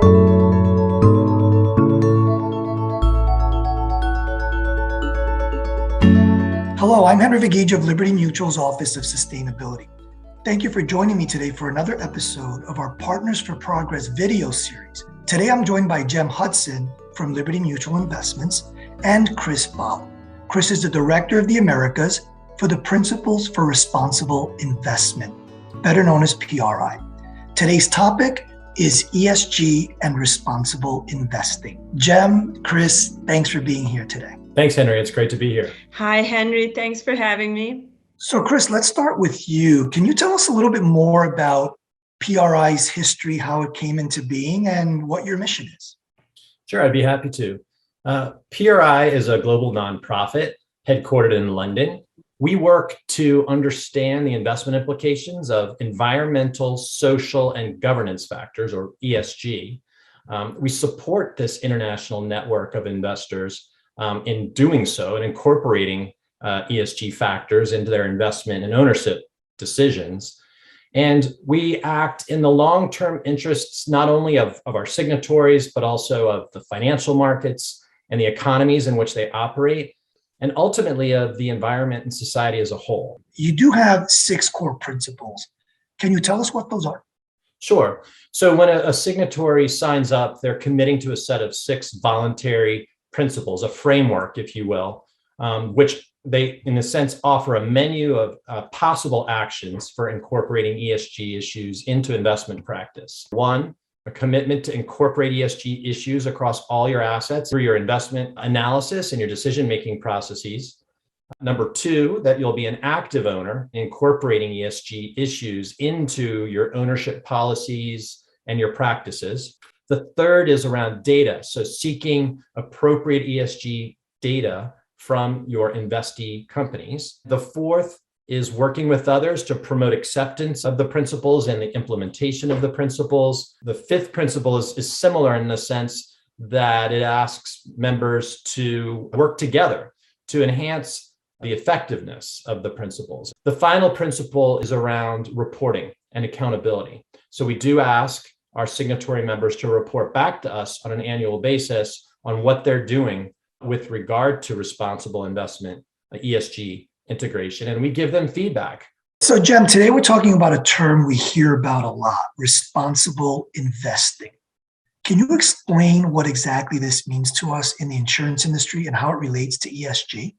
Hello, I'm Henry Vigige of Liberty Mutual's Office of Sustainability. Thank you for joining me today for another episode of our Partners for Progress video series. Today I'm joined by Jem Hudson from Liberty Mutual Investments and Chris Ball. Chris is the Director of the Americas for the Principles for Responsible Investment, better known as PRI. Today's topic is ESG and responsible investing. Jem, Chris, thanks for being here today. Thanks, Henry. It's great to be here. Hi, Henry. Thanks for having me. So, Chris, let's start with you. Can you tell us a little bit more about PRI's history, how it came into being, and what your mission is? Sure, I'd be happy to. PRI is a global nonprofit headquartered in London. We work to understand the investment implications of environmental, social, and governance factors, or ESG. We support this international network of investors in doing so and incorporating ESG factors into their investment and ownership decisions. And we act in the long-term interests, not only of our signatories, but also of the financial markets and the economies in which they operate, and ultimately of the environment and society as a whole. You do have 6 core principles. Can you tell us what those are? Sure. So when a signatory signs up, they're committing to a set of 6 voluntary principles, a framework, if you will, which they, in a sense, offer a menu of possible actions for incorporating ESG issues into investment practice. 1, a commitment to incorporate ESG issues across all your assets through your investment analysis and your decision-making processes. Number 2, that you'll be an active owner incorporating ESG issues into your ownership policies and your practices. The 3rd is around data, so seeking appropriate ESG data from your investee companies. The 4th is working with others to promote acceptance of the principles and the implementation of the principles. The 5th principle is similar in the sense that it asks members to work together to enhance the effectiveness of the principles. The final principle is around reporting and accountability. So we do ask our signatory members to report back to us on an annual basis on what they're doing with regard to responsible investment, ESG integration, and we give them feedback. So, Jem, today we're talking about a term we hear about a lot, responsible investing. Can you explain what exactly this means to us in the insurance industry and how it relates to ESG?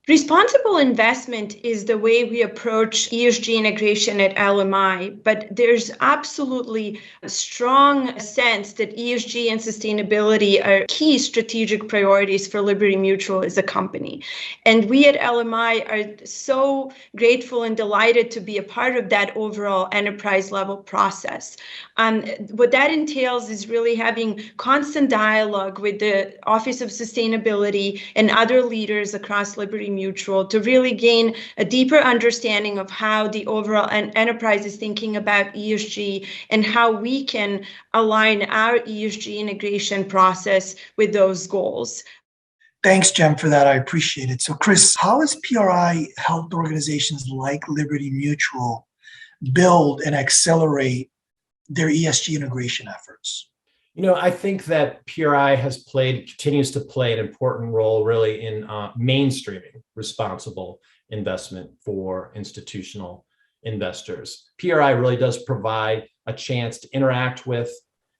Responsible investment is the way we approach ESG integration at LMI, but there's absolutely a strong sense that ESG and sustainability are key strategic priorities for Liberty Mutual as a company. And we at LMI are so grateful and delighted to be a part of that overall enterprise level process. What that entails is really having constant dialogue with the Office of Sustainability and other leaders across Liberty Mutual to really gain a deeper understanding of how the overall enterprise is thinking about ESG and how we can align our ESG integration process with those goals. Thanks, Jem, for that. I appreciate it. So, Chris, how has PRI helped organizations like Liberty Mutual build and accelerate their ESG integration efforts? I think that PRI continues to play an important role really in mainstreaming responsible investment for institutional investors. PRI really does provide a chance to interact with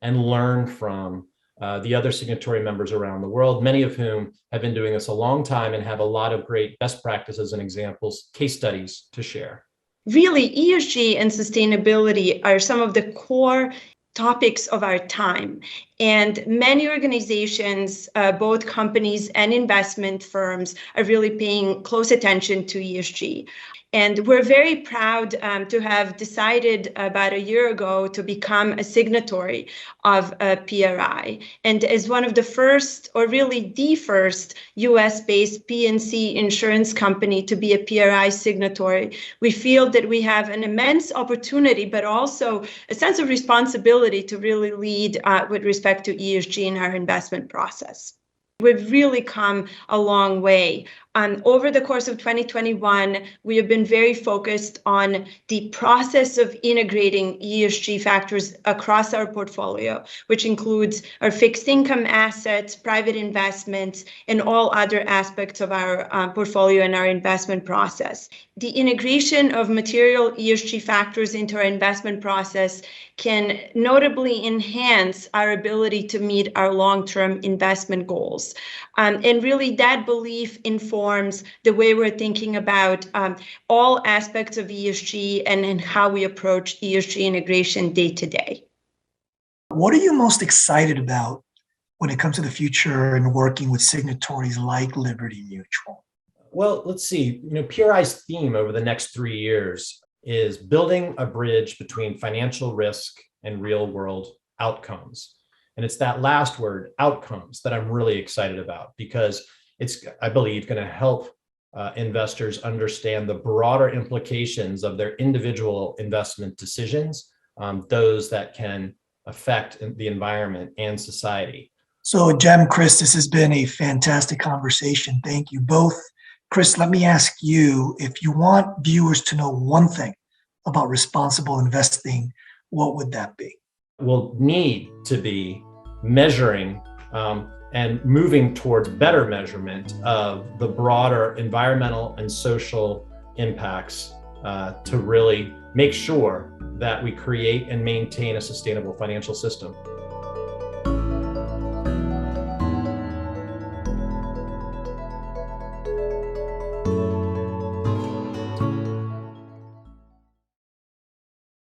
and learn from the other signatory members around the world, many of whom have been doing this a long time and have a lot of great best practices and examples, case studies to share. Really, ESG and sustainability are some of the core topics of our time. And many organizations, both companies and investment firms, are really paying close attention to ESG. And we're very proud to have decided about a year ago to become a signatory of PRI. And as one of the first, or really the first, US-based P&C insurance company to be a PRI signatory, we feel that we have an immense opportunity, but also a sense of responsibility to really lead with respect to ESG in our investment process. We've really come a long way Over the course of 2021, we have been very focused on the process of integrating ESG factors across our portfolio, which includes our fixed income assets, private investments, and all other aspects of our portfolio and our investment process. The integration of material ESG factors into our investment process can notably enhance our ability to meet our long-term investment goals. And really that belief informs the way we're thinking about all aspects of ESG and how we approach ESG integration day to day. What are you most excited about when it comes to the future and working with signatories like Liberty Mutual? Well, let's see. PRI's theme over the next 3 years is building a bridge between financial risk and real-world outcomes. And it's that last word, outcomes, that I'm really excited about because it's, I believe, going to help investors understand the broader implications of their individual investment decisions, those that can affect the environment and society. So, Jem, Chris, this has been a fantastic conversation. Thank you both. Chris, let me ask you, if you want viewers to know one thing about responsible investing, what would that be? We'll need to be measuring and moving towards better measurement of the broader environmental and social impacts to really make sure that we create and maintain a sustainable financial system.